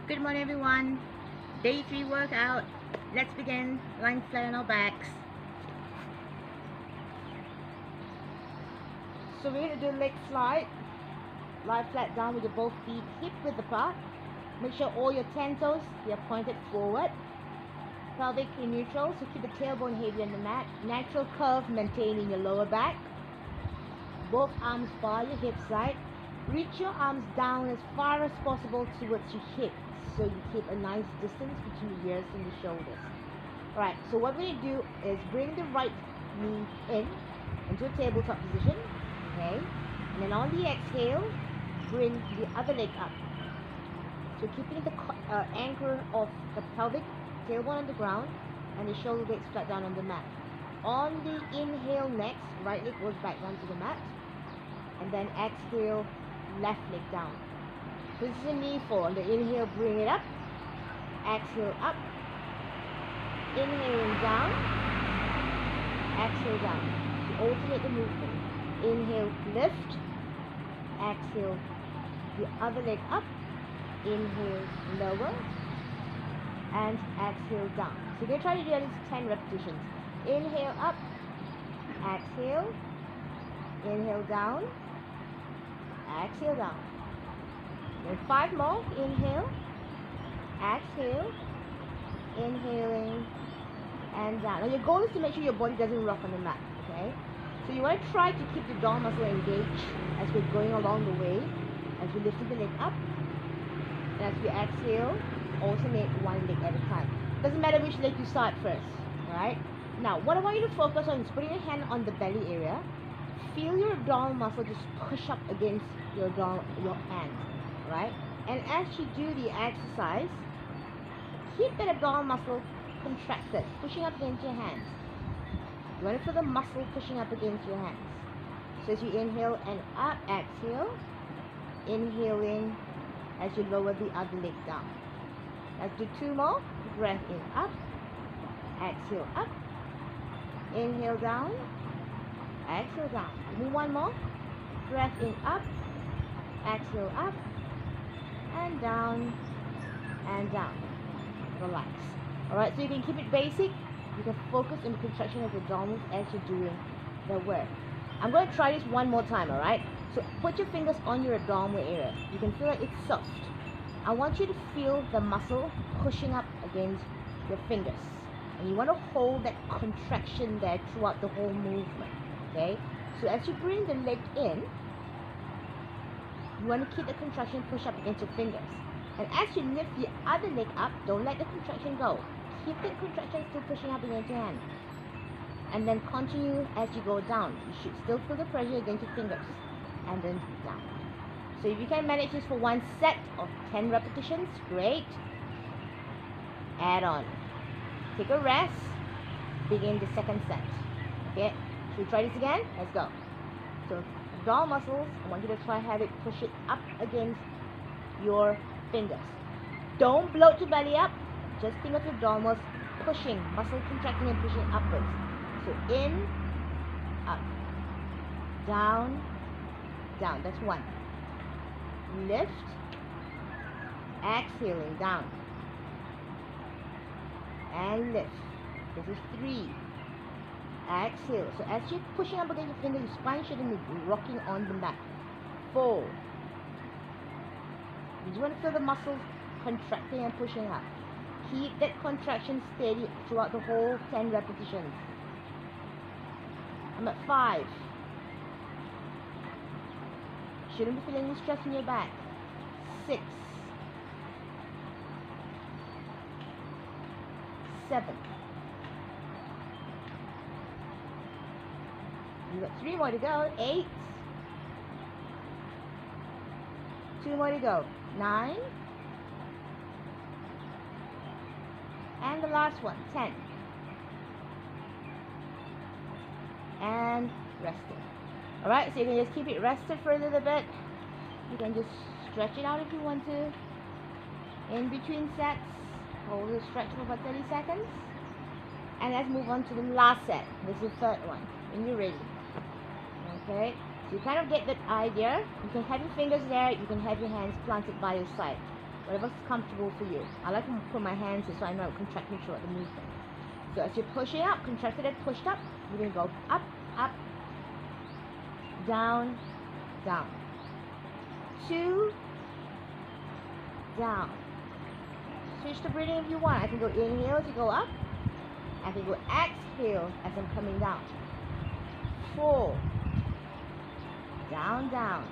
Good morning everyone. Day 3 workout. Let's begin. Lying flat on our backs. So we're going to do leg slide. Lie flat down with your both feet hip width apart. Make sure all your 10 toes they are pointed forward. Pelvic in neutral, so keep the tailbone heavy on the mat. Natural curve maintaining your lower back. Both arms by your hip side. Reach your arms down as far as possible towards your hips, so you keep a nice distance between the ears and the shoulders. Alright, so what we're going to do is bring the right knee in into a tabletop position, okay? And then on the exhale, bring the other leg up. So keeping the anchor of the pelvic, tailbone on the ground, and the shoulder blades flat down on the mat. On the inhale next, right leg goes back down to the mat, and then exhale, left leg down. So this is a knee fall. On the inhale, bring it up. Exhale, up. Inhaling down. Exhale, down. To alternate the movement. Inhale, lift. Exhale, the other leg up. Inhale, lower. And exhale, down. So we're trying to do at least 10 repetitions. Inhale, up. Exhale. Inhale, down. Exhale, down. Then 5 more. Inhale, exhale, inhaling, and down. Now your goal is to make sure your body doesn't rock on the mat, okay? So you want to try to keep the jaw muscle engaged as we're going along the way, as we lift the leg up, and as we exhale, alternate one leg at a time. Doesn't matter which leg you start first, alright? Now, what I want you to focus on is putting your hand on the belly area. Feel your abdominal muscle just push up against your hand, right? And as you do the exercise, keep that abdominal muscle contracted, pushing up against your hands. You want to feel the muscle pushing up against your hands. So as you inhale and up, exhale, inhaling as you lower the other leg down. Let's do 2 more. Breath in, up, exhale, up, inhale down, exhale down. Do 1 more. Breath in, up, exhale, up, and down, and down. Relax. Alright, so you can keep it basic. You can focus on the contraction of the abdominals as you're doing the work. I'm going to try this 1 more time, alright? So put your fingers on your abdominal area. You can feel like it's soft. I want you to feel the muscle pushing up against your fingers. And you want to hold that contraction there throughout the whole movement. Okay? So as you bring the leg in, you want to keep the contraction push up against your fingers. And as you lift the other leg up, don't let the contraction go. Keep the contraction still pushing up against your hand. And then continue as you go down. You should still feel the pressure against your fingers. And then down. So if you can manage this for 1 set of 10 repetitions, great. Add on. Take a rest. Begin the 2nd set. Okay? Should we try this again? Let's go. So abdominal muscles, I want you to try have it push it up against your fingers. Don't bloat your belly up. Just think of your abdominals pushing, muscle contracting and pushing upwards. So in, up, down, down. That's 1. Lift, exhaling down, and lift. This is 3. Exhale. So as you're pushing up against your fingers, your spine shouldn't be rocking on the mat. 4. You just want to feel the muscles contracting and pushing up. Keep that contraction steady throughout the whole 10 repetitions. I'm at 5. Shouldn't be feeling any stress in your back. 6. 7. You've got 3 more to go. 8. 2 more to go. 9. And the last one. 10. And resting. Alright, so you can just keep it rested for a little bit. You can just stretch it out if you want to. In between sets, hold the stretch for about 30 seconds. And let's move on to the last set. This is the 3rd one. When you're ready. Okay? So you kind of get that idea. You can have your fingers there. You can have your hands planted by your side. whatever's comfortable for you. I like to put my hands here so I know I'm contracting throughout the movement. So as you're pushing up, contracted and pushed up, you're going to go up, up, down, down. 2, down. Switch the breathing if you want. I can go inhale as you go up. I can go exhale as I'm coming down. 4, down, down.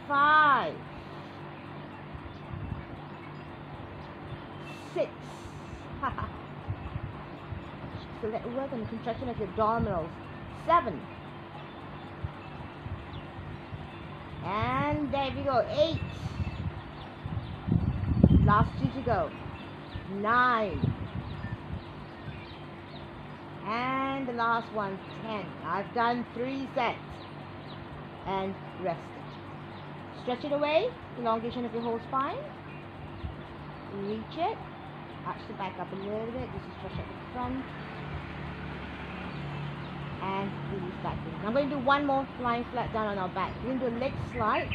5, 6. So let work on the contraction of your abdominals. 7. And there we go. 8. Last 2 to go. 9. And the last one, 10. I've done 3 sets. And rest it. Stretch it away. Elongation of your whole spine. Reach it. Arch the back up a little bit. Just to stretch at the front. And release back in. Now I'm going to do one more lying flat down on our back. We're going to do a leg slide.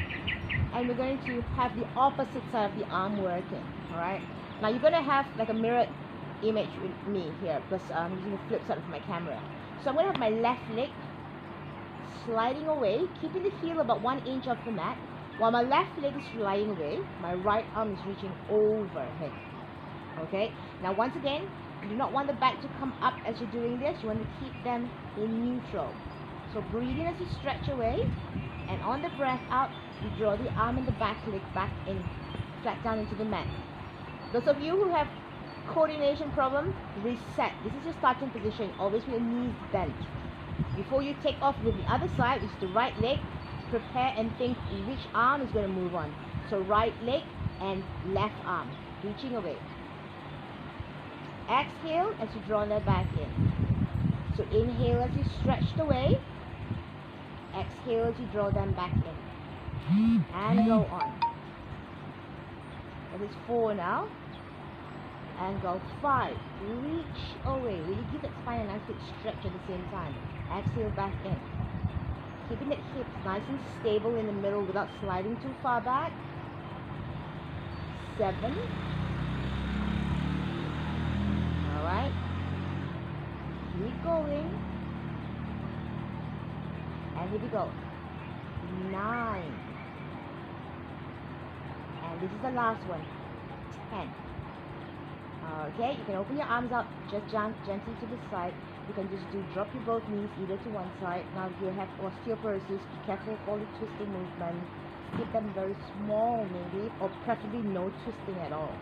And we're going to have the opposite side of the arm working. Alright. Now you're going to have like a mirrored image with me here because I'm using the flip side of my camera. So I'm going to have my left leg sliding away, keeping the heel about 1 inch off the mat. While my left leg is sliding away, my right arm is reaching overhead. Okay? Now once again, you do not want the back to come up as you're doing this. You want to keep them in neutral. So breathe in as you stretch away, and on the breath out, you draw the arm and the back leg back in, flat down into the mat. Those of you who have coordination problem, reset. This is your starting position. Always with your knees bent. Before you take off with the other side, which is the right leg, prepare and think which arm is going to move on. So right leg and left arm, reaching away. Exhale as you draw that back in. So inhale as you stretch away. Exhale as you draw them back in. And go on. That is 4 now. And go 5. Reach away. Really give that spine a nice big stretch at the same time. Exhale back in. Keeping that hips nice and stable in the middle without sliding too far back. 7. Alright. Keep going. And here we go. 9. And this is the last one. 10. Okay, you can open your arms out just gently to the side. You can just drop your both knees either to one side. Now if you have osteoporosis, be careful of all the twisting movement. Keep them very small maybe, or preferably no twisting at all.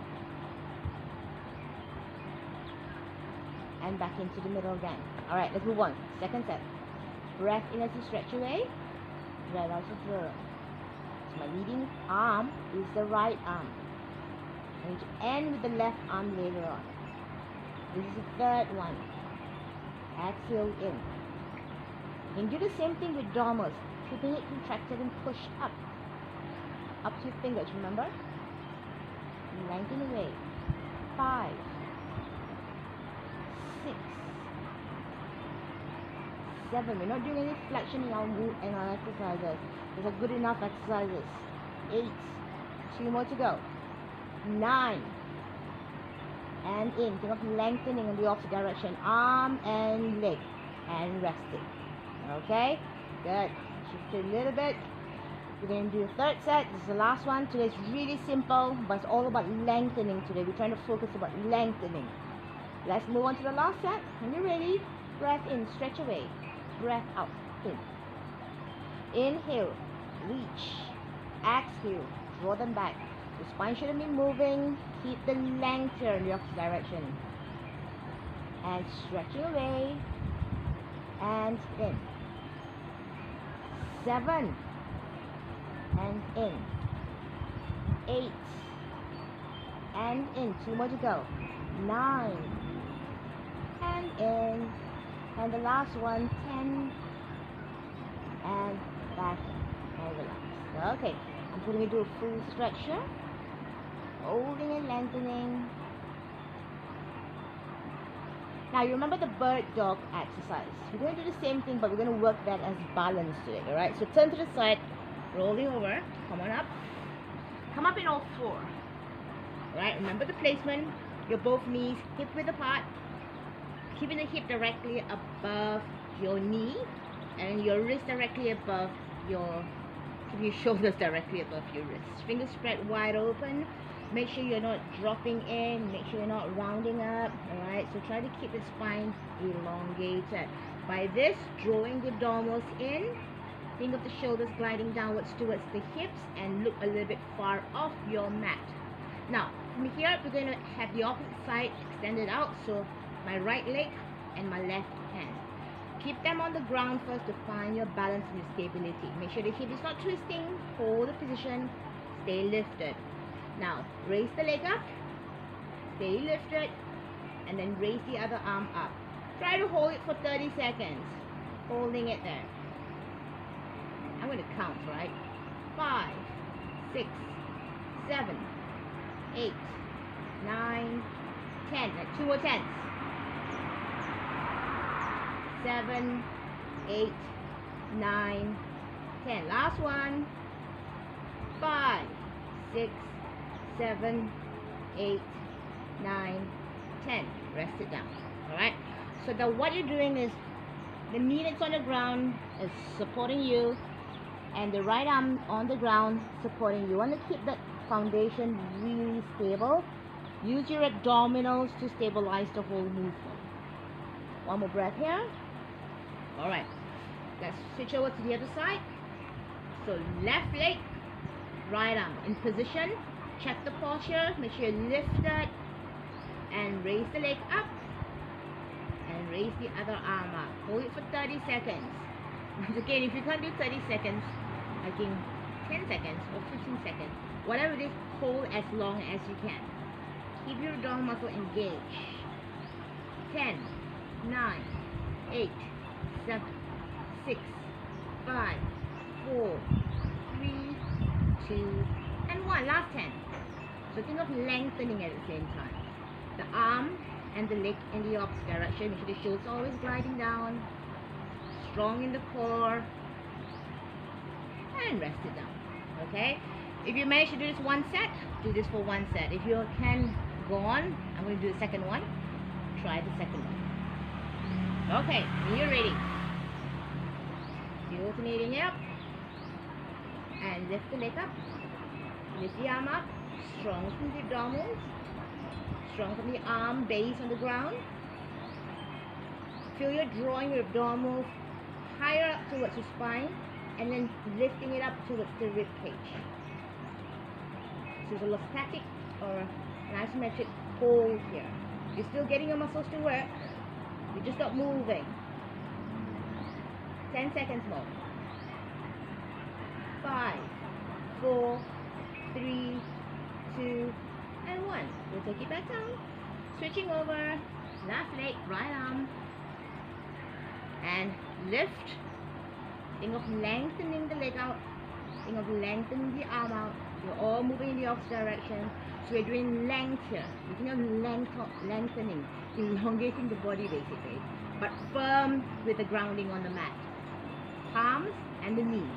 And back into the middle again. Alright, let's move on. Second set. Breath in as you stretch away. Breath out to throw. So my leading arm is the right arm. I need to end with the left arm later on. This is the third one. Exhale in. You can do the same thing with dormers, keeping it contracted and pushed up. Up to your fingers, remember? Lengthen away. 5, 6, 7. We're not doing any flexion in our exercises. Those are good enough exercises. 8. 2 more to go. 9. And in. Think of lengthening in the opposite direction. Arm and leg. And resting. Okay? Good. Shift it a little bit. We're going to do a third set. This is the last one. Today's really simple, but it's all about lengthening today. We're trying to focus about lengthening. Let's move on to the last set. When you're ready, breath in, stretch away. Breath out, in. Inhale, reach. Exhale, draw them back. The spine shouldn't be moving. Keep the length here in the opposite direction. And stretching away. And in. 7. And in. 8. And in. 2 more to go. 9. And in. And the last one, 10. And back and relax. Okay, I'm going to do a full stretch here. Holding and lengthening. Now you remember the bird dog exercise. We're going to do the same thing, but we're going to work that as balance today. Alright, so turn to the side, rolling over, come on up. Come up in all four. Alright, remember the placement. Your both knees hip width apart. Keeping the hip directly above your knee and your wrist directly above your, keep your shoulders directly above your wrists. Fingers spread wide open. Make sure you're not dropping in. Make sure you're not rounding up. Alright, so try to keep the spine elongated. By this, drawing the abdominals in. Think of the shoulders gliding downwards towards the hips and look a little bit far off your mat. Now, from here, we're going to have the opposite side extended out. So, my right leg and my left hand. Keep them on the ground first to find your balance and your stability. Make sure the hip is not twisting. Hold the position. Stay lifted. Now, raise the leg up. Stay lifted. And then raise the other arm up. Try to hold it for 30 seconds. Holding it there. I'm going to count, right? 5, 6, 7, 8, 9, 10. Like 2 more tens. 7, 8, 9, 10. Last one. 5, 6, 7, 8, 9, 10. Rest it down. Alright? So now what you're doing is the knee that's on the ground is supporting you and the right arm on the ground supporting you. You want to keep that foundation really stable. Use your abdominals to stabilize the whole movement. One more breath here. Alright, let's switch over to the other side. So left leg, right arm in position. Check the posture, make sure you lift it and raise the leg up and raise the other arm up. Hold it for 30 seconds. Once again, if you can't do 30 seconds, I think 10 seconds or 15 seconds, whatever it is, hold as long as you can. Keep your abdominal muscle engaged. 10, 9, 8, 7, 6, 5, 4, 3, 2, and 1. Last 10. So think of lengthening at the same time. The arm and the leg in the opposite direction. Make sure the shoulders always gliding down. Strong in the core. And rest it down. Okay? If you manage to do this one set, do this for one set. If you can go on, I'm going to do the second one. Try the second one. Okay, when you're ready. You're alternating up. And lift the leg up. Lift the arm up. Strong from the abdominals. Strong from the arm base on the ground. Feel you're drawing your abdominals higher up towards your spine and then lifting it up towards the rib cage. So there's a static or an isometric hold here. You're still getting your muscles to work. You're just not moving. 10 seconds more. 5, 4, 3, 2, and 1. We'll take it back down. Switching over. Left leg, right arm. And lift. Think of lengthening the leg out. Think of lengthening the arm out. You're all moving in the opposite direction. So we're doing length here. We're thinking of lengthening, elongating the body basically. But firm with the grounding on the mat. Palms and the knee.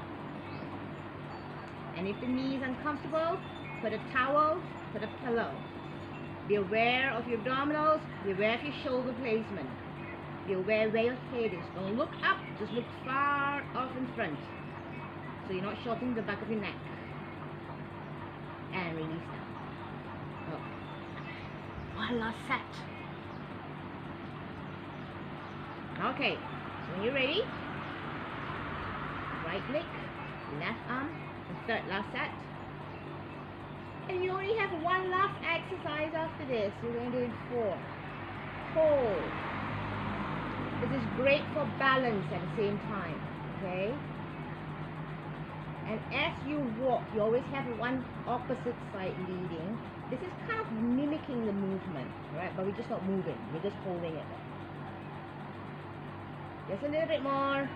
And if the knee is uncomfortable, put a towel, put a pillow. Be aware of your abdominals. Be aware of your shoulder placement. Be aware where your head is. Don't look up, just look far off in front. So you're not shortening the back of your neck. And release down. Oh. One last set. Okay, so when you're ready, right leg, left arm, the third last set. And you only have one last exercise after this. You're going to do it 4. Hold. This is great for balance at the same time, okay? And as you walk, you always have one opposite side leading. This is kind of mimicking the movement, right? But we're just not moving. We're just holding it. Just a little bit more.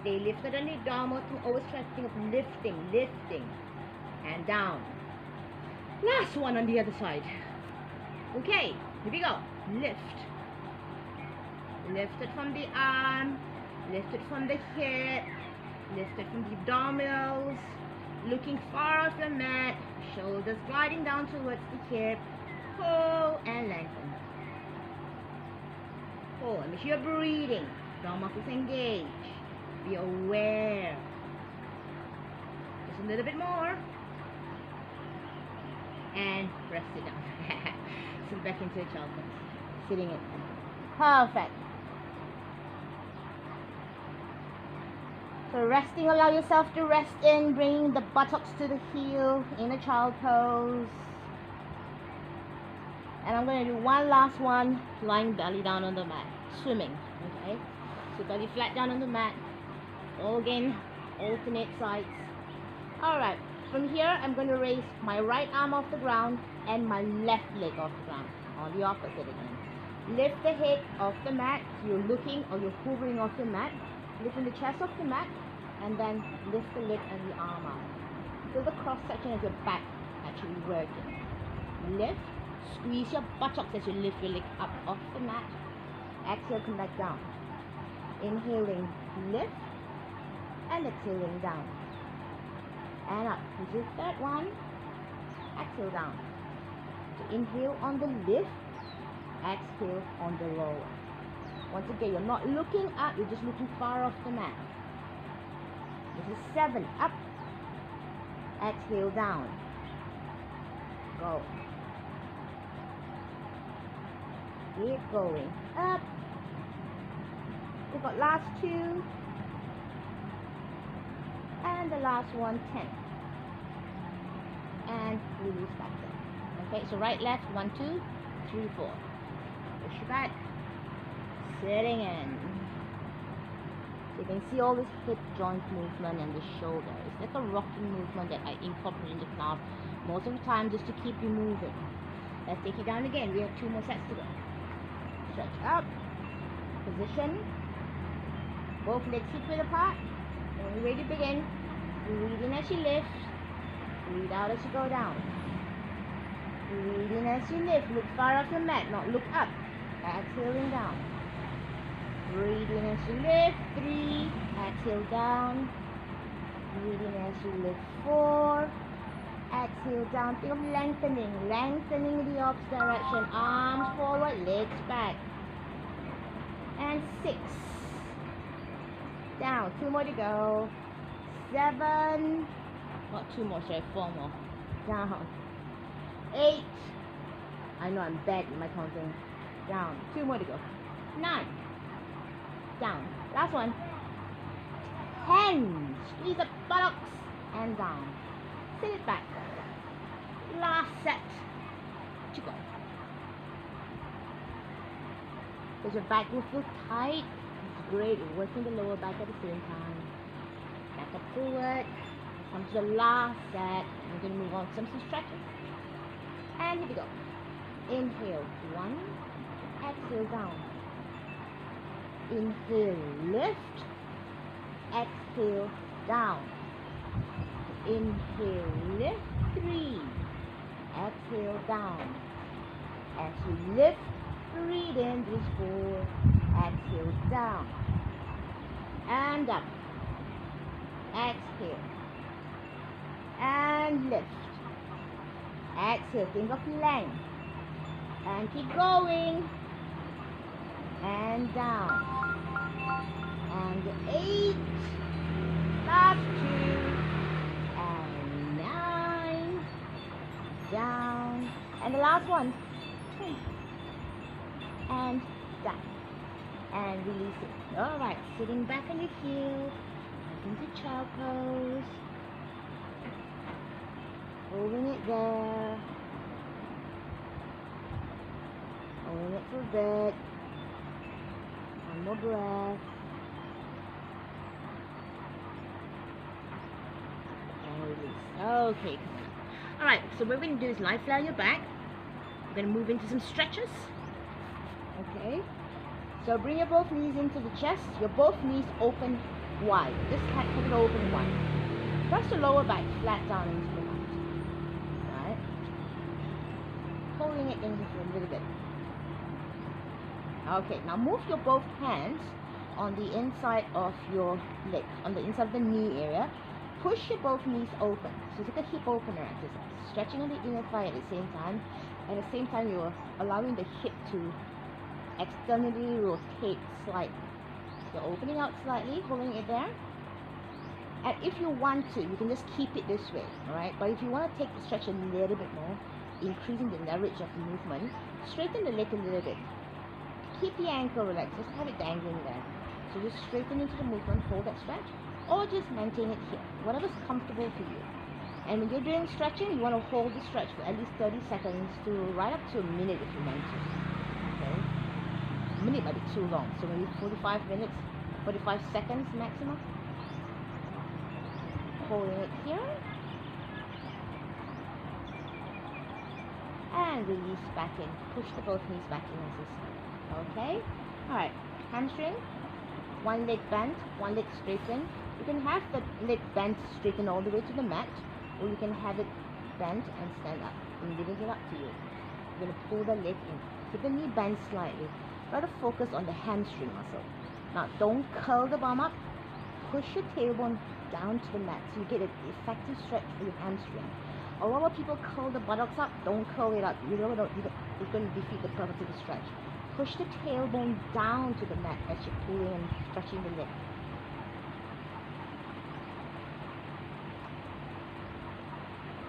Stay lifted on the abdominal. Always try to think of lifting, and down. Last one on the other side. Okay, here we go. Lift. Lift it from the arm. Lift it from the hip. Lift it from the abdominals. looking far off the mat, shoulders gliding down towards the hip. Pull and lengthen. Pull, and make sure you're breathing. Jaw muscles engage. Be aware. Just a little bit more. And press it down. Sit back into a child pose. Sitting in. Perfect. So resting, allow yourself to rest in, bring the buttocks to the heel in a child pose. And I'm going to do one last one, lying belly down on the mat, swimming, okay? So belly flat down on the mat, all again, alternate sides. Alright, from here I'm going to raise my right arm off the ground and my left leg off the ground, on the opposite again. Lift the head off the mat, you're looking or you're hovering off the mat, lifting the chest off the mat, and then lift the leg and the arm out. Feel the cross section of your back actually working. Lift. Squeeze your buttocks as you lift your leg up off the mat. Exhale, come back down. Inhaling, lift. And exhaling down. And up. This is that one. Exhale down. So inhale on the lift. Exhale on the lower. Once again, you're not looking up. You're just looking far off the mat. This is 7. Up. Exhale down. Go. Keep going up. We've got last 2 and the last one, 10, and release back down. Okay, so right, left, 1, 2, 3, 4. Push your back, sitting in. So you can see all this hip joint movement and the shoulder. It's like a rocking movement that I incorporate in the class most of the time just to keep you moving. Let's take it down again. We have 2 more sets to go. Stretch up, position, both legs hip width apart. When you're ready to begin, breathe in as you lift, breathe out as you go down. Breathe in as you lift, look far off the mat, not look up. Exhaling down. Breathe in as you lift, 3, exhale down. Breathe in as you lift, 4. Exhale down, think of lengthening, lengthening in the opposite direction, arms forward, legs back, and 6, down, 2 more to go, 7, not 2 more, sorry, 4 more, down, 8, I know I'm bad in my counting, down, 2 more to go, 9, down, last one, 10, squeeze the buttocks, and down, sit it back. Last set to go. Because your back will feel tight. It's great. You're working the lower back at the same time. Back up forward. Come to the last set. We're going to move on to some stretches. And here we go. Inhale, 1. Exhale down. Inhale, lift. Exhale down. Inhale, lift, 3. Exhale down. As you lift, breathe in, this 4. Exhale down. And up. Exhale. And lift. Exhale, think of length. And keep going. And down. And 8. Last 2. Down, and the last one, 10, and down, and release it. Alright, sitting back on your heel, back into child pose, holding it there, holding it for a bit, one more breath, and release. Okay. Alright, so what we're going to do is lie flat on your back. We're going to move into some stretches. Okay. So bring your both knees into the chest. Your both knees open wide. Just have it open wide. Press the lower back flat down into the mat. Alright. Holding it in just a little bit. Okay, now move your both hands on the inside of your leg, on the inside of the knee area. push your both knees open. So it's like a hip opener exercise. Stretching on the inner thigh at the same time. And at the same time, you're allowing the hip to externally rotate slightly. So opening out slightly, holding it there. And if you want to, you can just keep it this way, alright? But if you want to take the stretch a little bit more, increasing the leverage of the movement, straighten the leg a little bit. Keep the ankle relaxed, just have it dangling there. So just straighten into the movement, hold that stretch, or just maintain it here, whatever's comfortable for you. And when you're doing stretching, you want to hold the stretch for at least 30 seconds to right up to a minute if you want to. Okay? A minute might be too long, so maybe 45 minutes, 45 seconds maximum. Holding it here. And release back in. Push the both knees back in as this. Okay? Alright. Hamstring. One leg bent, one leg straighten. You can have the leg bent straighten all the way to the mat, or you can have it bent and stand up. I'm leaving it up to you. You're going to pull the leg in. Keep the knee bent slightly. Try to focus on the hamstring muscle. Now, don't curl the bum up. Push your tailbone down to the mat so you get an effective stretch for your hamstring. A lot of people curl the buttocks up. Don't curl it up. It's going to defeat the purpose of the stretch. Push the tailbone down to the mat as you're pulling and stretching the leg.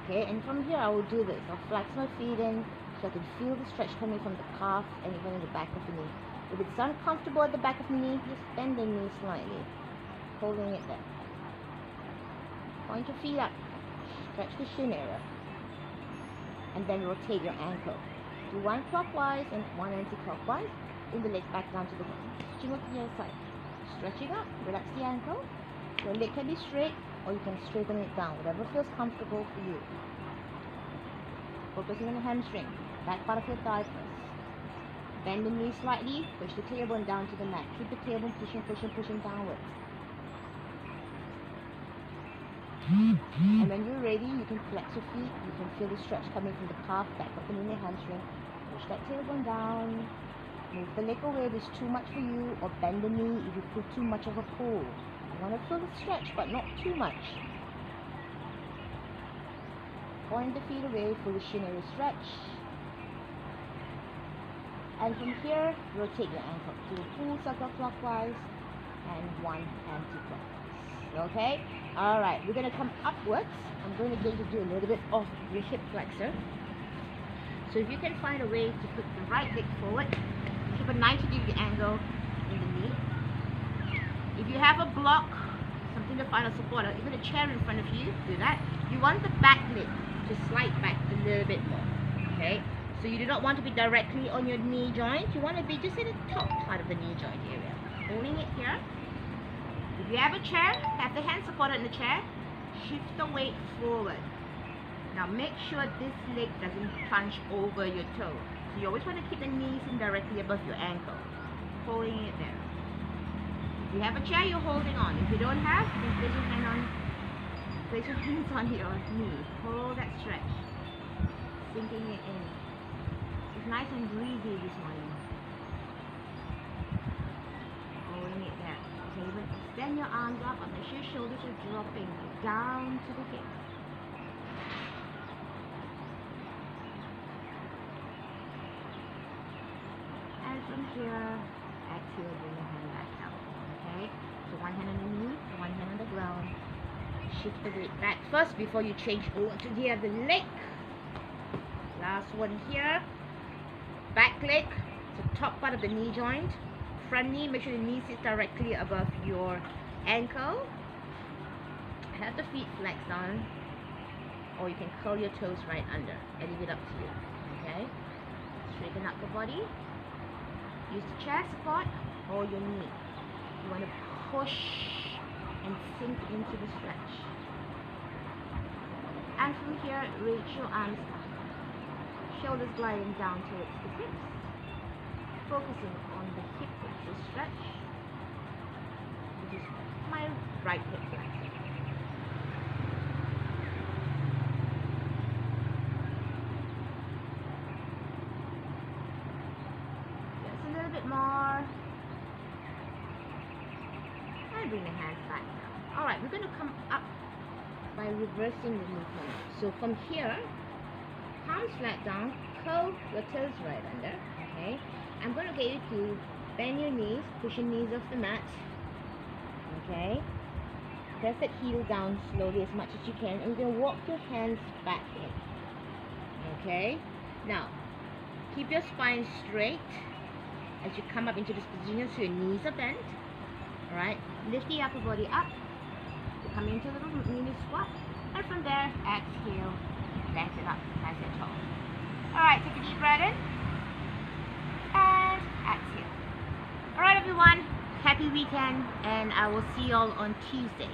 Okay, and from here I will do this. I'll flex my feet in so I can feel the stretch coming from the calf and even in the back of the knee. If it's uncomfortable at the back of the knee, just bend the knee slightly, holding it there. Point your feet up, stretch the shin area, and then rotate your ankle. Do one clockwise and one anti-clockwise. Bring the leg back down to the ground. Switching to the other side. Stretching up, relax the ankle. Your leg can be straight, or you can straighten it down, whatever feels comfortable for you. Focusing on the hamstring, back part of your thigh first. Bend the knee slightly, push the tailbone down to the mat. Keep the tailbone pushing downwards. And when you're ready, you can flex your feet. You can feel the stretch coming from the calf, back of the knee, hamstring. Push that tailbone down. Move the leg away if it's too much for you, or bend the knee if you feel too much of a pull. You want to feel the stretch, but not too much. Point the feet away for the shin area stretch. And from here, rotate your ankle. Do a full circle clockwise and one anti-clockwise. Okay? Alright, we're going to come upwards. I'm going to do a little bit of your hip flexor. So if you can find a way to put the right leg forward, keep a 90-degree angle in the knee. If you have a block, something to find a supporter, even a chair in front of you, do that. You want the back leg to slide back a little bit more. Okay? So you do not want to be directly on your knee joint. You want to be just in the top part of the knee joint area. Holding it here. If you have a chair, have the hand supported in the chair. Shift the weight forward. Now make sure this leg doesn't plunge over your toe. So you always want to keep the knees in directly above your ankle. Holding it there. If you have a chair, you're holding on. If you don't have, then place your hands on your knee. Hold that stretch. Sinking it in. It's nice and breezy this morning. Holding it there. Okay, but extend your arms up and make sure your shoulders are dropping down to the hips. And from here, exhale, bring your hand back down. Okay? So one hand on the knee, one hand on the ground. Shift the weight back first before you change over to the other leg. Last one here. Back leg, the top part of the knee joint. Front knee, make sure the knee sits directly above your ankle. Have the feet flexed on, or you can curl your toes right under. I leave it up to you. Okay? Straighten up the body. Use the chair support or your knee. You want to push and sink into the stretch. And from here, reach your arms up. Shoulders gliding down towards the hips. Focusing on the hip flexor stretch, which is my right hip flexor. Just a little bit more. And bring the hands back down. Alright, we're going to come up by reversing the movement. So from here, palms flat down, curl your toes right under. Okay, I'm going to get you to bend your knees, push your knees off the mat. Okay, press that heel down slowly as much as you can, and you're going to walk your hands back in. Okay, now keep your spine straight as you come up into this position so your knees are bent. Alright, lift the upper body up. You come into a little mini squat, and from there, exhale, let it up, nice and tall. Alright, take a deep breath in, and exhale. Alright everyone, happy weekend, and I will see you all on Tuesday.